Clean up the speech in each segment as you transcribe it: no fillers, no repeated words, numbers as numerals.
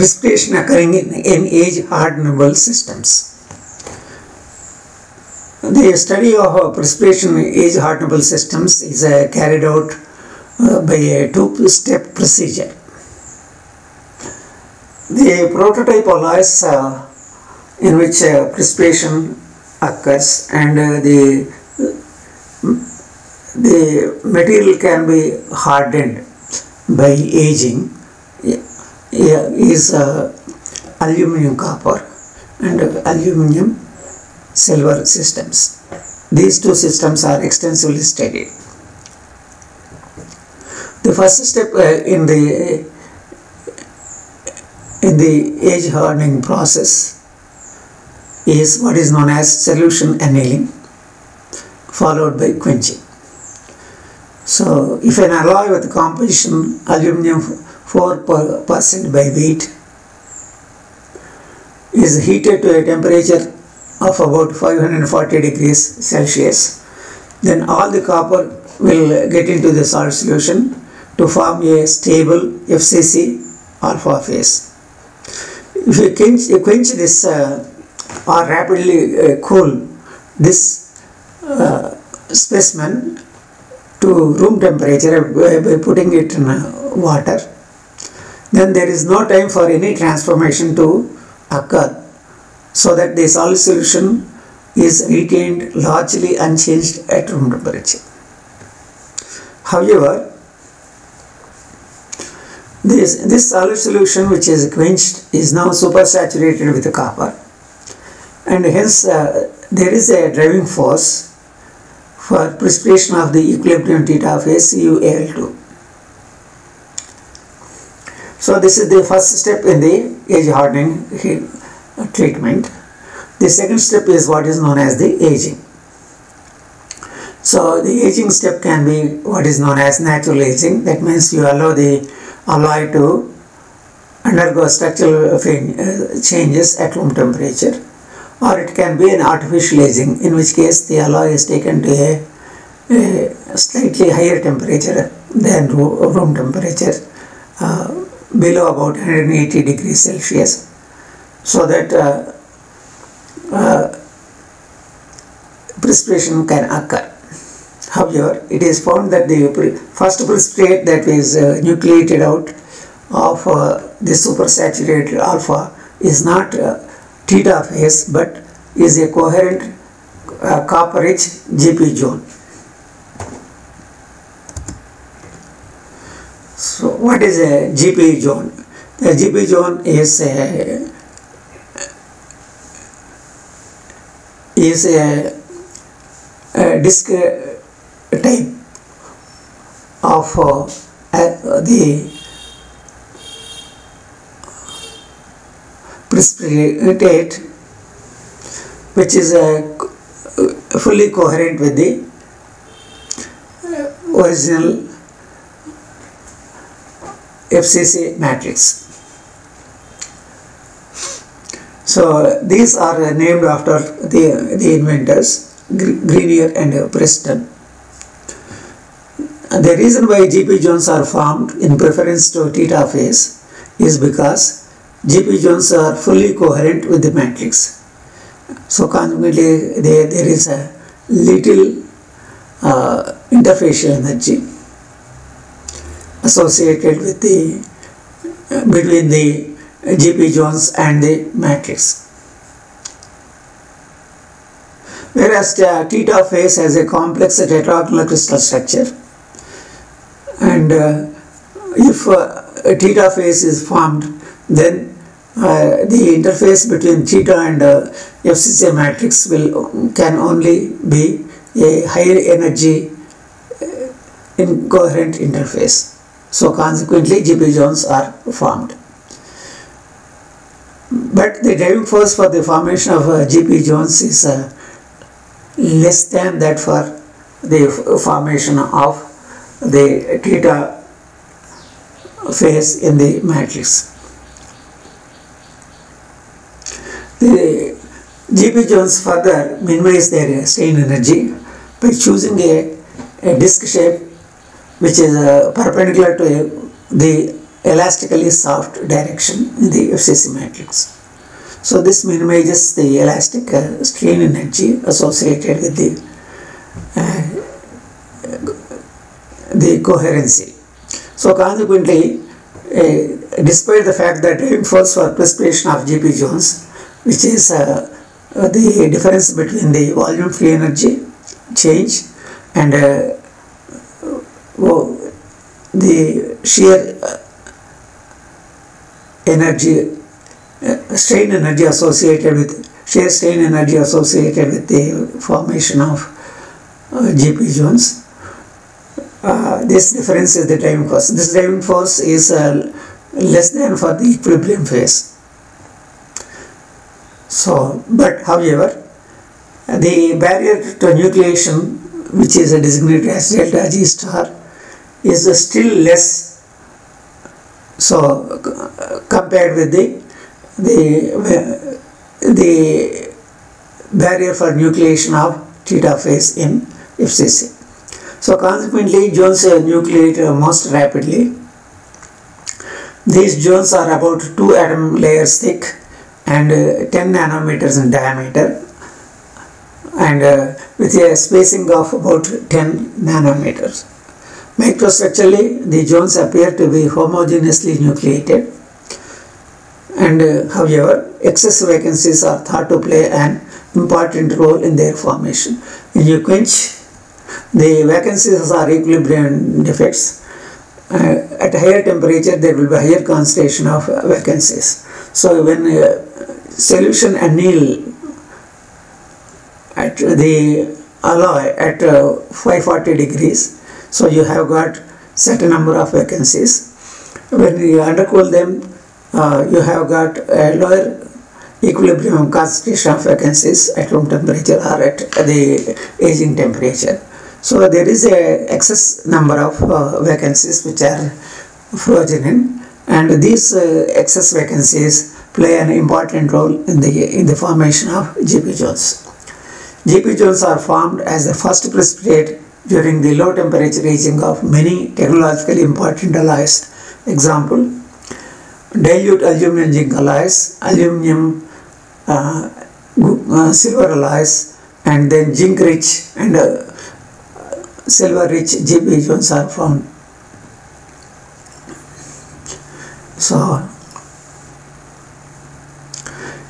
precipitation occurring in age-hardenable systems. The study of precipitation in age-hardenable systems is carried out by a two-step procedure. The prototype alloys in which precipitation occurs, and the material can be hardened by aging, is aluminum copper and aluminum silver systems. These two systems are extensively studied. The first step in the age hardening process is what is known as solution annealing, followed by quenching. So if an alloy with composition aluminum 4% by weight is heated to a temperature of about 540 degrees Celsius, then all the copper will get into the salt solution to form a stable FCC alpha phase. If you quench this or rapidly cool this specimen to room temperature by putting it in water, then there is no time for any transformation to occur, so that the solid solution is retained largely unchanged at room temperature. However, this solid solution which is quenched is now supersaturated with the copper, and hence there is a driving force for precipitation of the equilibrium theta phase CuAl2. So this is the first step in the age hardening treatment. The second step is what is known as the aging. So the aging step can be what is known as natural aging. That means you allow the alloy to undergo structural changes at room temperature, or it can be an artificial aging, in which case the alloy is taken to a slightly higher temperature than room temperature, below about 180 degrees Celsius, so that precipitation can occur. However, it is found that the first precipitate that is nucleated out of the supersaturated alpha is not theta phase, but is a coherent copper-rich GP zone. So what is a GP zone? The GP zone is a disk type of the precipitate, which is fully coherent with the original FCC matrix. So these are named after the inventors, Grenier and Preston. The reason why GP zones are formed in preference to theta phase is because GP zones are fully coherent with the matrix. So consequently there is a little interfacial energy associated with the between the GP zones and the matrix. Whereas theta phase has a complex tetragonal crystal structure, and if theta phase is formed, then the interface between theta and FCC matrix can only be a higher energy incoherent interface. So consequently GP zones are formed. But the driving force for the formation of GP zones is less than that for the formation of the theta phase in the matrix. The GP zones further minimize their strain energy by choosing a disk shape which is perpendicular to the elastically soft direction in the FCC matrix. So this minimizes the elastic strain energy associated with the coherency. So consequently, despite the fact that driving force for precipitation of G.P. Jones, which is the difference between the volume free energy change and the shear energy, strain energy associated with shear strain energy associated with the formation of G.P. Jones. This difference is the driving force. This driving force is less than for the equilibrium phase. So, but however, the barrier to nucleation, which is designated as delta G star, is still less. So, compared with the barrier for nucleation of theta phase in FCC. So consequently, Jones nucleate most rapidly. These Jones are about 2 atom layers thick and 10 nanometers in diameter, and with a spacing of about 10 nanometers. Microstructurally, the Jones appear to be homogeneously nucleated, and however, excess vacancies are thought to play an important role in their formation. When you quench, the vacancies are equilibrium defects. At higher temperature, there will be higher concentration of vacancies. So when solution anneal at the alloy at 540 degrees, so you have got certain number of vacancies. When you undercool them, you have got a lower equilibrium concentration of vacancies at room temperature or at the aging temperature. So there is a excess number of vacancies which are frozen in, and these excess vacancies play an important role in the formation of G.P. Jones. G.P. Jones are formed as the first precipitate during the low temperature aging of many technologically important alloys. Example, dilute aluminum zinc alloys, aluminum silver alloys, and then zinc rich and silver rich G.P. Jones are found. So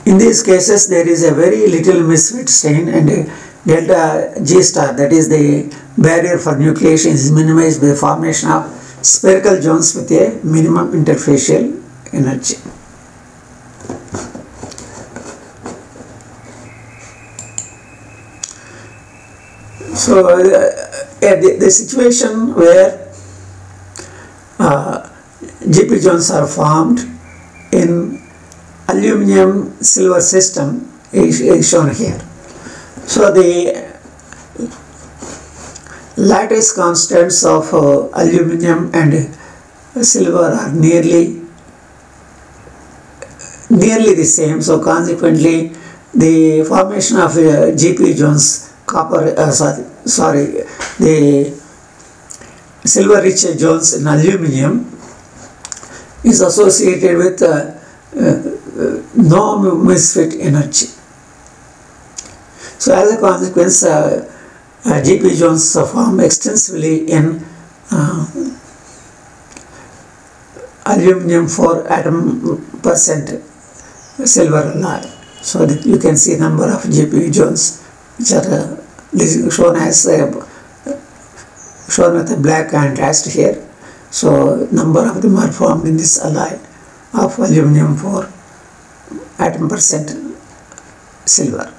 in these cases, there is a very little misfit strain, and delta G star, that is the barrier for nucleation, is minimized by the formation of spherical Jones with a minimum interfacial energy. So the situation where G.P. Jones are formed in aluminum silver system is shown here. So the lattice constants of aluminum and silver are nearly the same. So consequently, the formation of G.P. Jones the silver rich Jones in aluminum is associated with no misfit energy. So as a consequence, G.P. Jones form extensively in aluminum 4 atom percent silver alloy. So that you can see number of G.P. Jones which are shown as shown with a black contrast here. So number of them are formed in this alloy of aluminum 4 atom percent silver.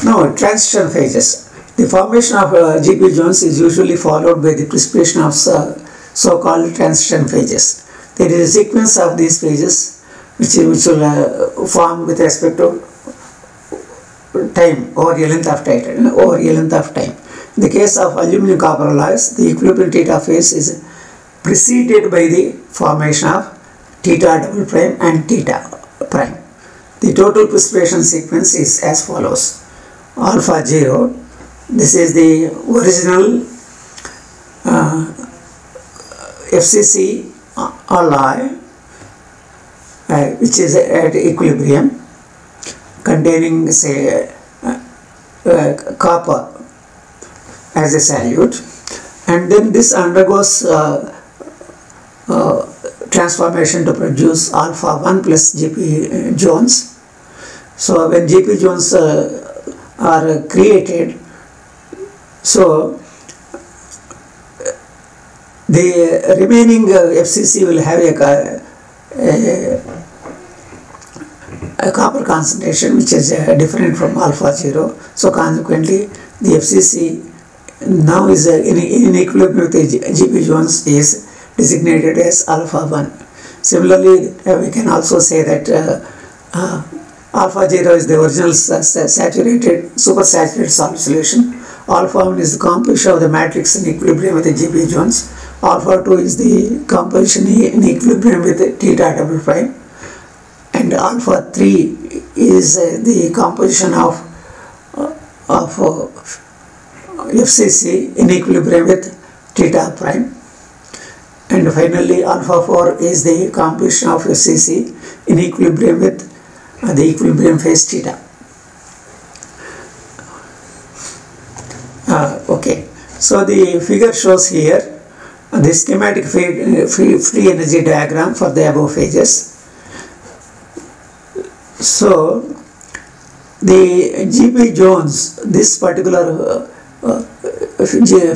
Now transition phases. The formation of G.P. Jones is usually followed by the precipitation of so-called transition phases. There is a sequence of these phases which will form with respect to time over a length of time. In the case of aluminum copper alloys, the equilibrium theta phase is preceded by the formation of theta double prime and theta prime. The total precipitation sequence is as follows: alpha 0, this is the original FCC alloy which is at equilibrium containing say copper as a solute, and then this undergoes transformation to produce alpha 1 plus GP zones. So when GP zones are created, so the remaining FCC will have a copper concentration which is different from alpha 0. So consequently the FCC now is in equilibrium with the GP zones is designated as alpha 1. Similarly, we can also say that alpha 0 is the original saturated, supersaturated solid solution. Alpha 1 is the composition of the matrix in equilibrium with the GP zones. Alpha 2 is the composition in equilibrium with the theta double prime. And alpha 3 is the composition of FCC in equilibrium with theta prime. And finally alpha 4 is the composition of FCC in equilibrium with the equilibrium phase theta. Okay, so the figure shows here the schematic free energy diagram for the above phases. So the GP zones, this particular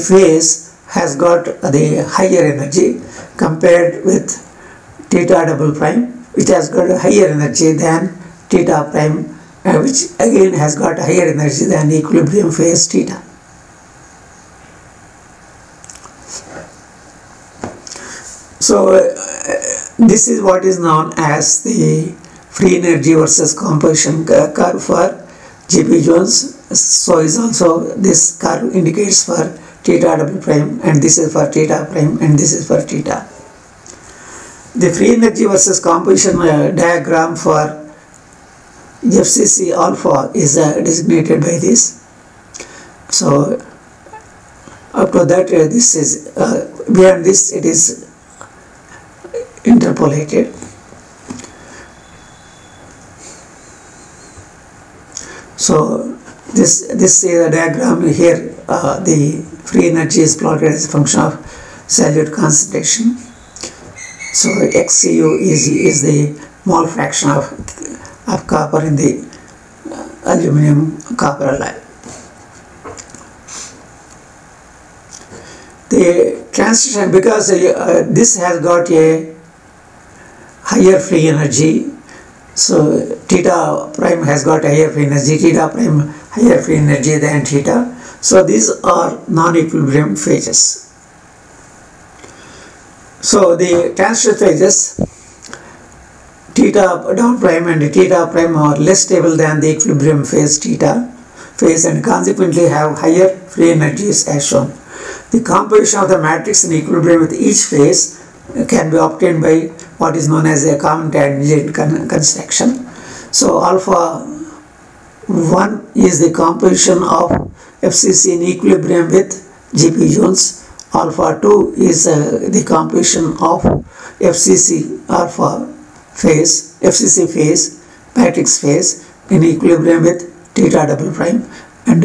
phase has got the higher energy compared with theta double prime, which has got a higher energy than theta prime, which again has got higher energy than equilibrium phase theta. So this is what is known as the free energy versus composition curve for GP zones. So is also this curve indicates for theta double prime, and this is for theta prime, and this is for theta. The free energy versus composition diagram for FCC alpha is designated by this. So up to that this is beyond this it is interpolated. So this diagram here, the free energy is plotted as a function of solute concentration. So XCU is the mole fraction of copper in the aluminum copper alloy. The transition, because this has got a higher free energy, so theta prime has got higher free energy, theta prime higher free energy than theta. So these are non-equilibrium phases. So the transition phases, theta down prime and theta prime are less stable than the equilibrium phase theta phase, and consequently have higher free energies as shown. The composition of the matrix in equilibrium with each phase can be obtained by what is known as a common tangent construction. So alpha 1 is the composition of FCC in equilibrium with GP zones. Alpha 2 is the composition of FCC phase, matrix phase in equilibrium with theta double prime, and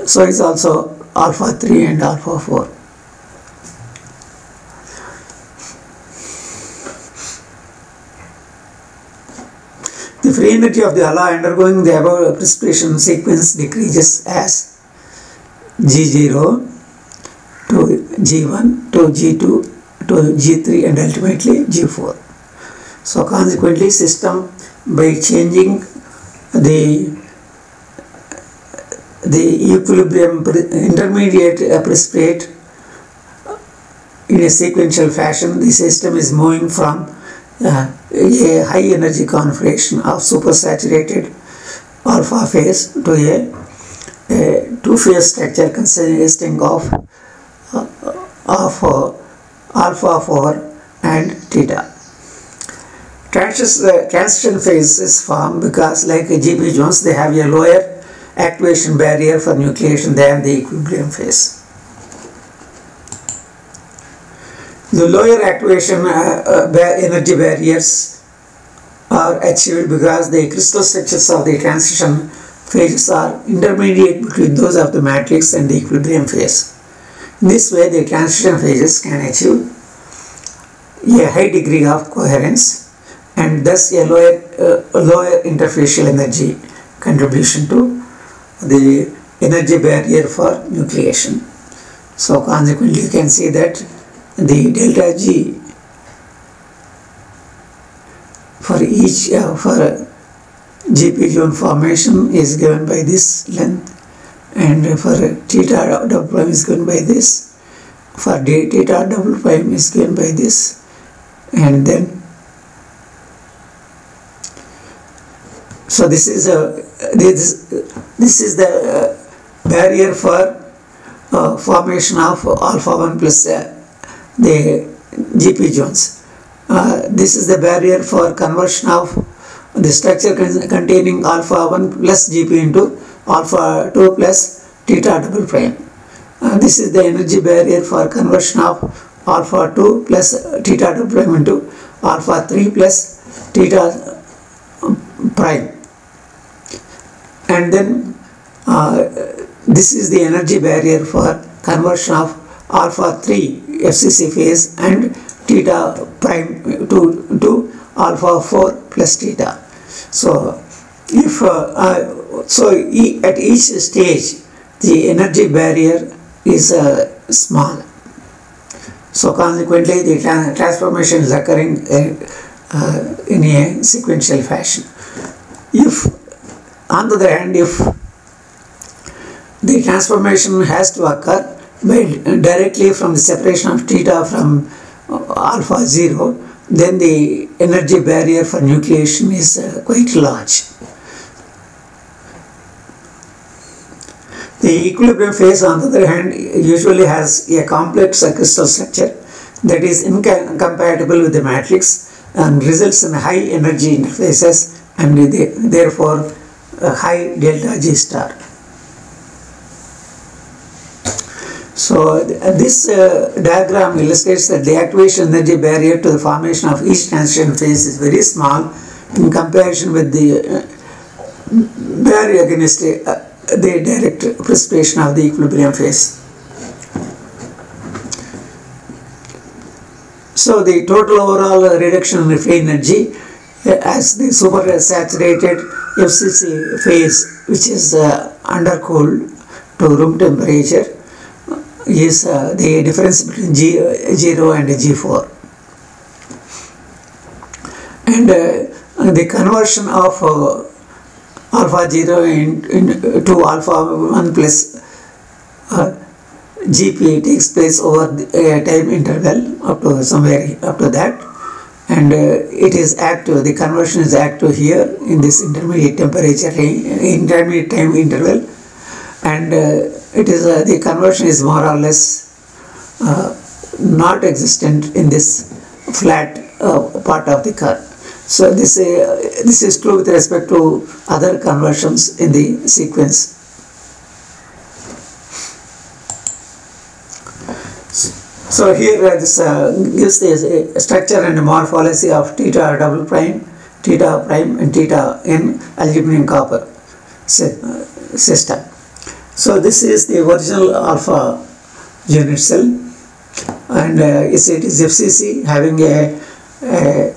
so it's also alpha 3 and alpha 4. The free energy of the alloy undergoing the above precipitation sequence decreases as G0 to G1 to G2 to G3 and ultimately G4. So consequently system, by changing the equilibrium intermediate precipitate in a sequential fashion, the system is moving from a high energy configuration of supersaturated alpha phase to a two-phase structure consisting of alpha 4 and theta. Transition phase is formed because, like GP zones, they have a lower activation barrier for nucleation than the equilibrium phase. The lower activation energy barriers are achieved because the crystal structures of the transition phases are intermediate between those of the matrix and the equilibrium phase. In this way, the transition phases can achieve a high degree of coherence and thus a lower interfacial energy contribution to the energy barrier for nucleation. So consequently, you can see that the delta G for each for GP zone formation is given by this length, and for theta double prime is given by this, for d theta double prime is given by this, and then so this is the barrier for formation of alpha 1 plus the GP zones. This is the barrier for conversion of the structure containing alpha 1 plus GP into alpha 2 plus theta double prime. This is the energy barrier for conversion of alpha 2 plus theta double prime into alpha 3 plus theta prime. And then this is the energy barrier for conversion of alpha 3 FCC phase and theta prime to alpha 4 plus theta. So if at each stage the energy barrier is small, so consequently the transformation is occurring in a sequential fashion. If on the other hand, if the transformation has to occur directly from the separation of theta from alpha 0, then the energy barrier for nucleation is quite large. The equilibrium phase, on the other hand, usually has a complex crystal structure that is incompatible with the matrix and results in high energy interfaces and therefore high delta G star. So this diagram illustrates that the activation energy barrier to the formation of each transition phase is very small in comparison with the barrier against the direct precipitation of the equilibrium phase. So the total overall reduction in free energy as the supersaturated FCC phase, which is undercooled to room temperature, is the difference between G0 and G4. And the conversion of alpha 0 into alpha 1 plus GP takes place over a time interval up to somewhere up to that, and it is active. The conversion is active here in this intermediate temperature intermediate time interval, and it is the conversion is more or less not existent in this flat part of the curve. So this is true with respect to other conversions in the sequence. So here this gives the structure and morphology of theta double prime, theta prime and theta in aluminum copper system. So this is the original alpha unit cell, and it is FCC having a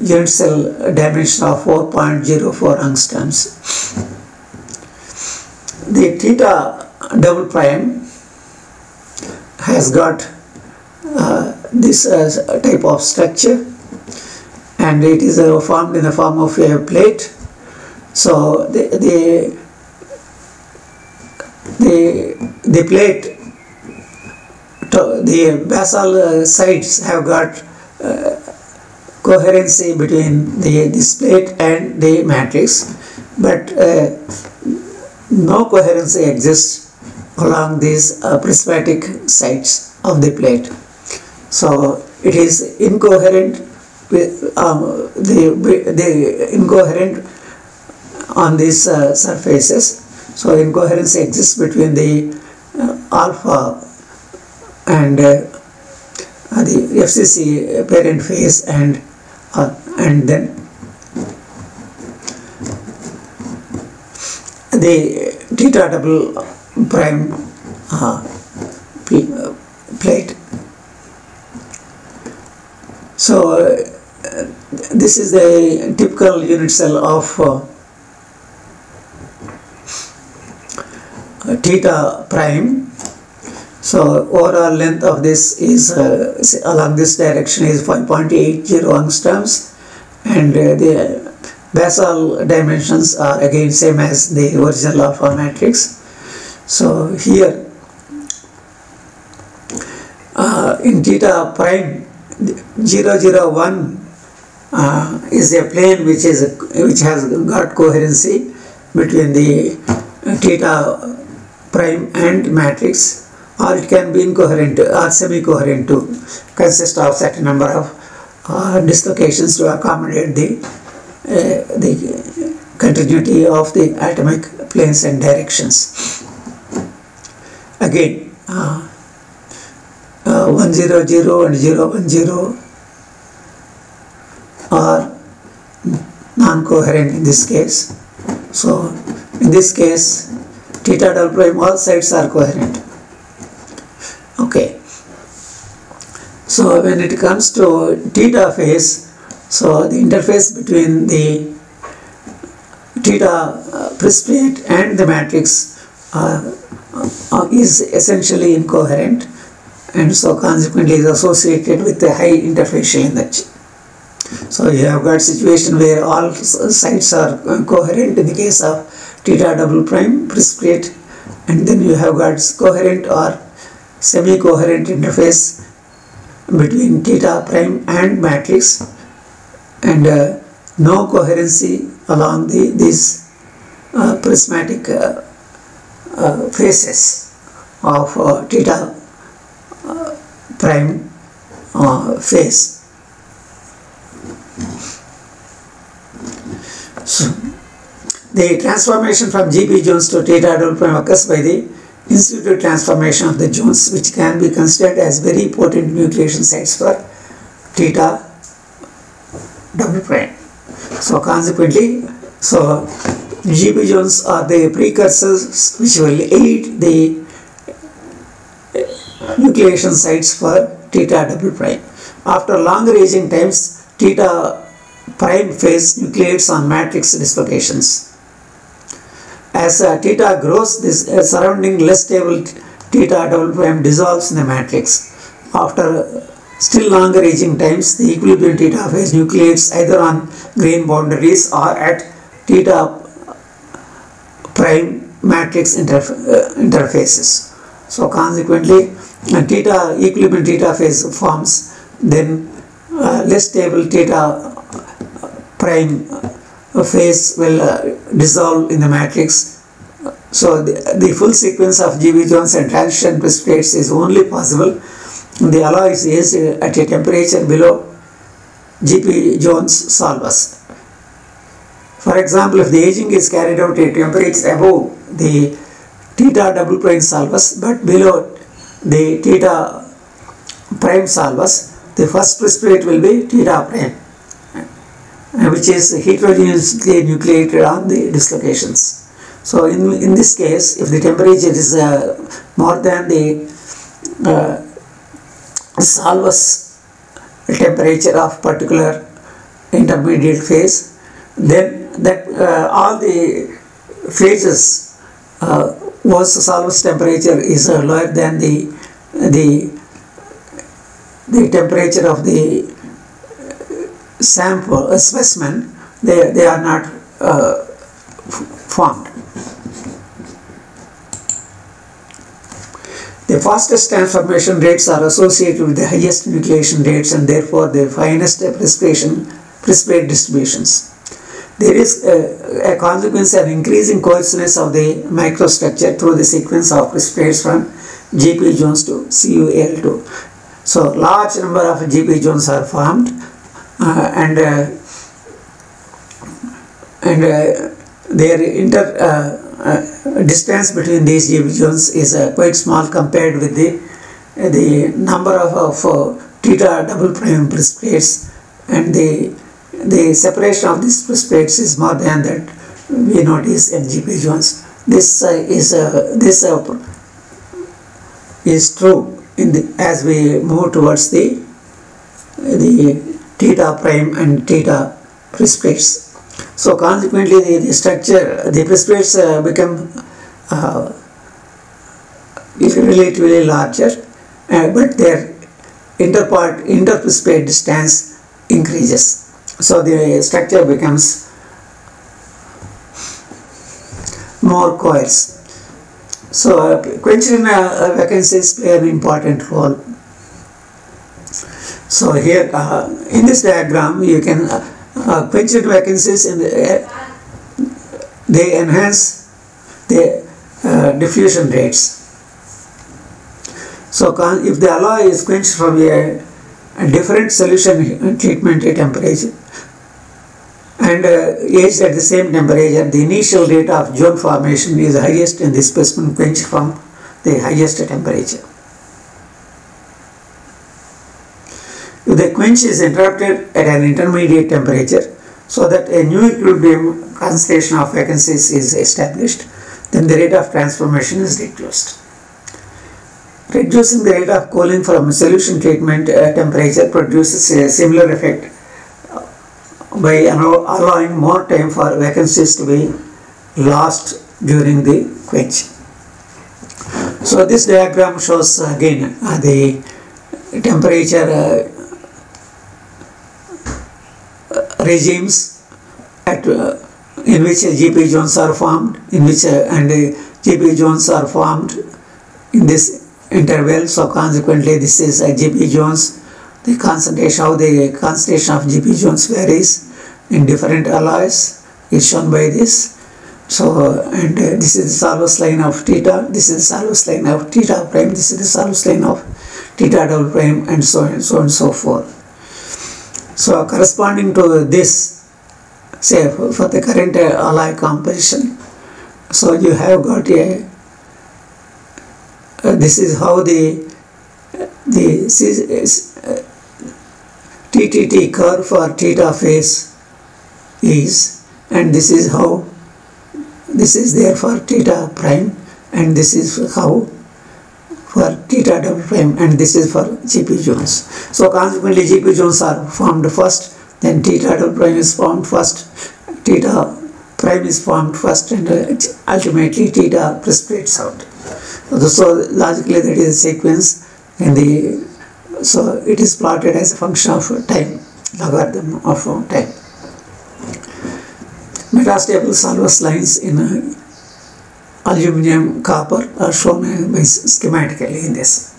unit cell dimension of 4.04 angstroms. The theta double prime has got this type of structure, and it is formed in the form of a plate. So the plate, the basal sides have got coherency between this plate and the matrix, but no coherency exists along these prismatic sides of the plate. So it is incoherent with the incoherent on these surfaces. So incoherency exists between the alpha and the FCC parent phase and then the theta double prime plate. So this is the typical unit cell of theta prime. So overall length of this is along this direction is 5.80 angstroms, and the basal dimensions are again same as the original alpha matrix. So here in theta prime 001 is a plane which has got coherency between the theta prime and matrix, or it can be incoherent or semi-coherent to consist of certain number of dislocations to accommodate the continuity of the atomic planes and directions. Again 100 and 010 are non-coherent in this case. So in this case theta double prime all sides are coherent. Okay, so when it comes to theta phase, so the interface between the theta precipitate and the matrix is essentially incoherent, and so consequently is associated with a high interfacial energy. So you have got situation where all sides are coherent in the case of theta double prime precipitate, and then you have got coherent or semi-coherent interface between theta prime and matrix, and no coherency along these prismatic faces of theta prime phase. So the transformation from GP Jones to theta double prime occurs by the instituted transformation of the Jones, which can be considered as very potent nucleation sites for theta double prime. So consequently, so GP Jones are the precursors which will aid the nucleation sites for theta double prime. After longer aging times, theta prime phase nucleates on matrix dislocations. As theta grows, this surrounding less stable theta double prime dissolves in the matrix. After still longer aging times, the equilibrium theta phase nucleates either on grain boundaries or at theta prime matrix interfaces. So consequently, theta equilibrium theta phase forms, then less stable theta prime phase will dissolve in the matrix. So the full sequence of GP Jones and transition precipitates is only possible when the alloy is aged at a temperature below GP Jones solvus. For example, if the aging is carried out at temperature above the theta double prime solvus but below the theta prime solvus, the first precipitate will be theta prime, which is heterogeneously nucleated on the dislocations. So in this case, if the temperature is more than the solvus temperature of particular intermediate phase, then that all the phases whose solvus temperature is lower than the temperature of the sample specimen, they are not formed. The fastest transformation rates are associated with the highest nucleation rates and therefore the finest precipitate distributions. There is a consequence of increasing coarseness of the microstructure through the sequence of precipitates from GP Jones to CuAl2. So large number of GP Jones are formed, and their distance between these GP Jones is quite small compared with the number of theta double prime precipitates, and the separation of these precipitates is more than that V naught is and GP Jones. This is true in the, as we move towards the theta prime and theta precipitates. So consequently, the structure, the precipitates become relatively larger, but their interprecipitate distance increases. So the structure becomes more coarse. So quenched vacancies play an important role. So here in this diagram you can quenched vacancies in they enhance the diffusion rates. So if the alloy is quenched from a different solution treatment temperature and aged at the same temperature, the initial rate of zone formation is highest in the specimen quenched from the highest temperature. If the quench is interrupted at an intermediate temperature so that a new equilibrium concentration of vacancies is established, then the rate of transformation is reduced. Reducing the rate of cooling from solution treatment temperature produces a similar effect by allowing more time for vacancies to be lost during the quench. So this diagram shows again the temperature regimes in which GP zones are formed, in which and GP zones are formed in this interval. So consequently, this is GP zones. The concentration of GP zones varies in different alloys is shown by this. So and this is the Salvus line of theta. This is the Salvus line of theta prime. This is the Salvus line of theta double prime, and so on and so on and so forth. So corresponding to this, say for the current alloy composition, so you have got a this is how the TTT curve for theta phase is, and this is how this is there for theta prime, and this is how for theta double prime, and this is for GP zones. So consequently, GP zones are formed first, then theta double prime is formed first, theta prime is formed first, and ultimately theta precipitates out. So logically that is a sequence, and so it is plotted as a function of time, logarithm of time. Metastable Salvus lines in aluminum, copper are shown schematically in this.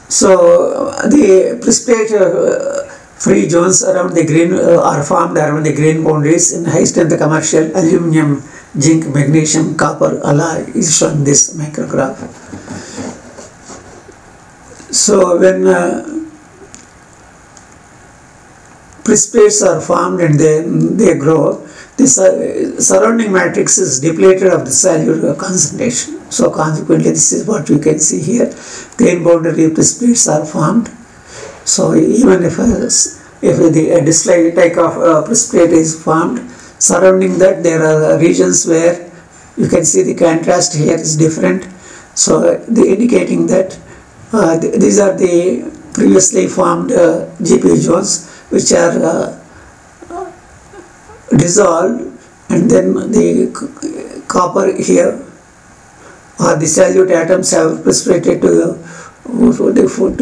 So the precipitate free zones around the grain are formed around the grain boundaries in high strength commercial aluminum, zinc, magnesium, copper alloy is shown in this micrograph. So when precipitates are formed and then they grow, the surrounding matrix is depleted of the solute concentration. So consequently, this is what we can see here. Grain boundary precipitates are formed. So even if the display type of precipitate is formed, surrounding that there are regions where you can see the contrast here is different. So indicating that these are the previously formed GP zones which are dissolved, and then the copper here or the solute atoms have precipitated to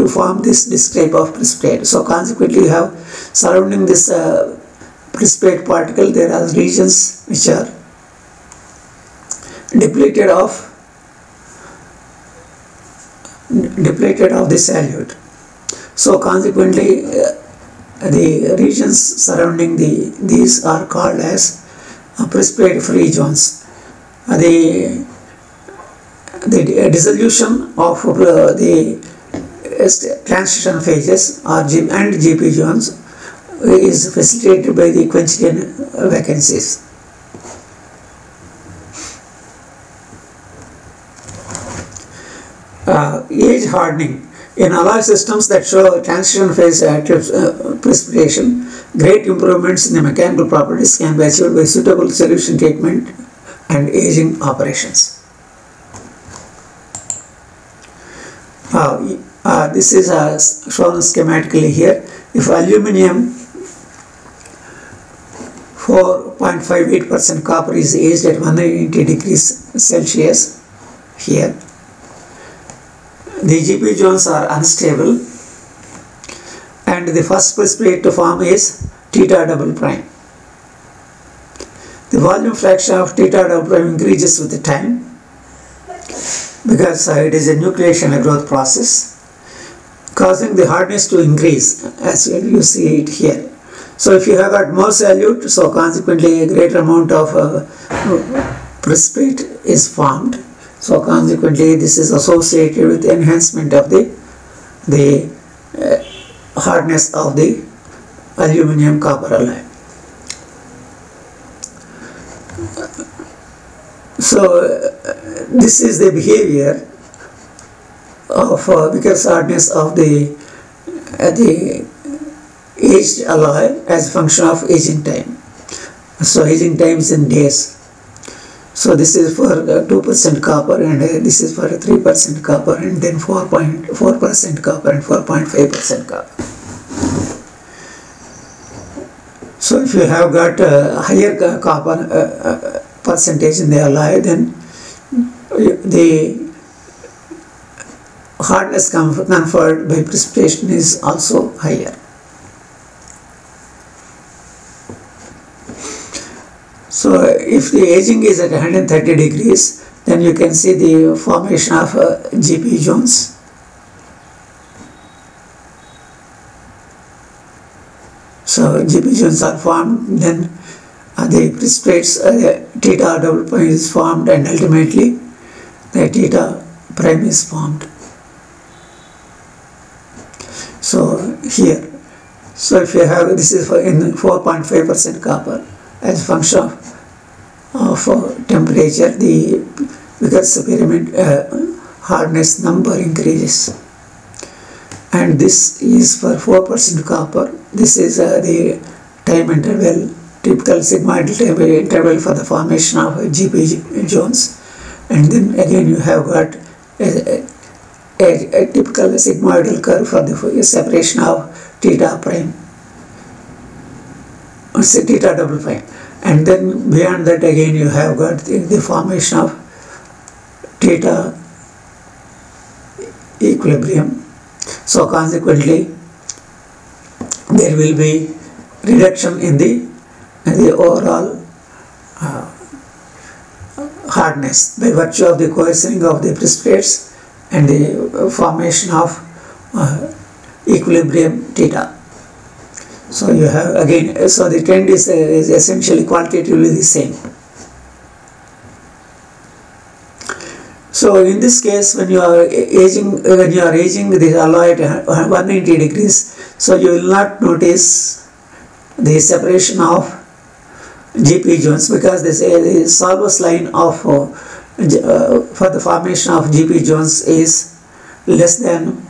form this type of precipitate. So consequently, you have surrounding this precipitate particle, there are regions which are depleted of the solute. So consequently, the regions surrounding these are called as precipitate free zones. The dissolution of the transition phases and GP zones is facilitated by the quenched vacancies. hardening. In alloy systems that show transition phase precipitation, great improvements in the mechanical properties can be achieved by suitable solution treatment and aging operations. This is shown schematically here. If aluminum 4.58% copper is aged at 180 degrees Celsius here, the GP zones are unstable and the first precipitate to form is theta double prime. The volume fraction of theta double prime increases with the time because it is a nucleation growth process, causing the hardness to increase as you see it here. So if you have got more solute, so consequently a greater amount of precipitate is formed. So consequently this is associated with the enhancement of the hardness of the aluminum copper alloy. So this is the behavior of viscous hardness of the aged alloy as a function of aging time. So aging time is in days. So this is for 2% copper and this is for 3% copper and then 4.4% copper and 4.5% copper. So if you have got a higher copper percentage in the alloy, then the hardness conferred by precipitation is also higher. So if the aging is at 130 degrees, then you can see the formation of GP zones. So GP zones are formed, then the precipitates theta double prime is formed and ultimately the theta prime is formed. So here, so if you have, this is in 4.5% copper as a function of temperature, the viscous pyramid hardness number increases, and this is for 4% copper. This is the time interval, typical sigmoidal time interval for the formation of GP zones, and then again you have got a typical sigmoidal curve for the separation of theta prime, or theta double prime, and then beyond that again you have got the formation of theta equilibrium. So consequently there will be reduction in the overall hardness by virtue of the coercing of the precipitates and the formation of equilibrium theta. So you have again, so the trend is essentially qualitatively the same. So in this case, when you are aging the alloy at 190 degrees, so you will not notice the separation of GP zones because the Salvos line of for the formation of GP zones is less than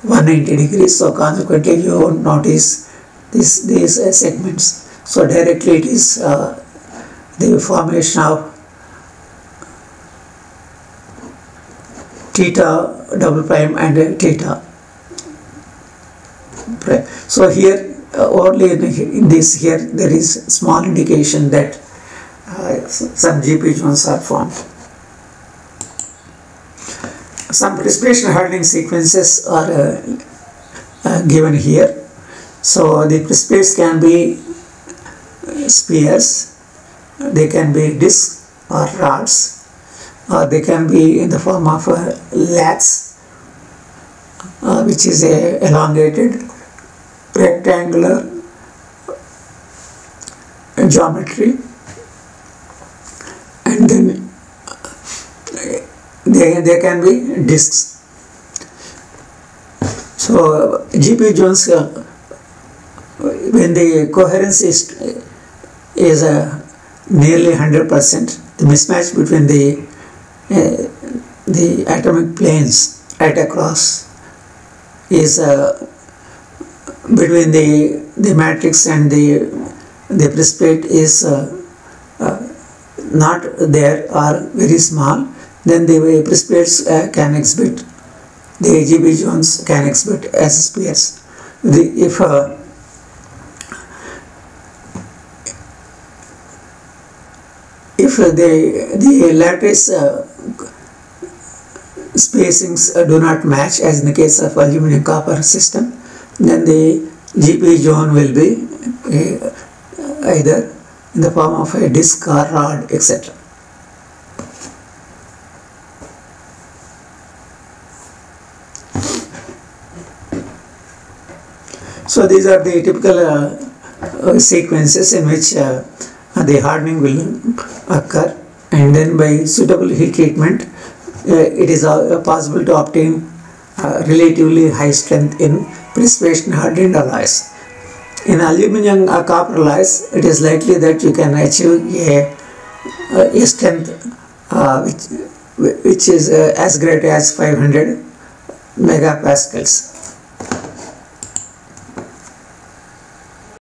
190 degrees. So consequently, you won't notice these segments. So directly it is the formation of theta double prime and theta prime. So here only in this here there is small indication that some GP zones are formed. Some precipitation hardening sequences are given here. So the precipitates can be spheres, they can be discs or rods, or they can be in the form of laths, which is a elongated rectangular geometry, and then they can be discs. So GP zones, when the coherence is nearly 100%, the mismatch between the atomic planes right across is between the matrix and the precipitate is not there or very small, then the precipitates can exhibit, the GB zones can exhibit as spheres. If the lattice spacings do not match, as in the case of aluminum copper system, then the GP zone will be either in the form of a disc or rod, etc. So these are the typical sequences in which the hardening will occur, and then by suitable heat treatment it is possible to obtain relatively high strength in precipitation hardened alloys. In aluminum copper alloys, it is likely that you can achieve a strength which is as great as 500 megapascals.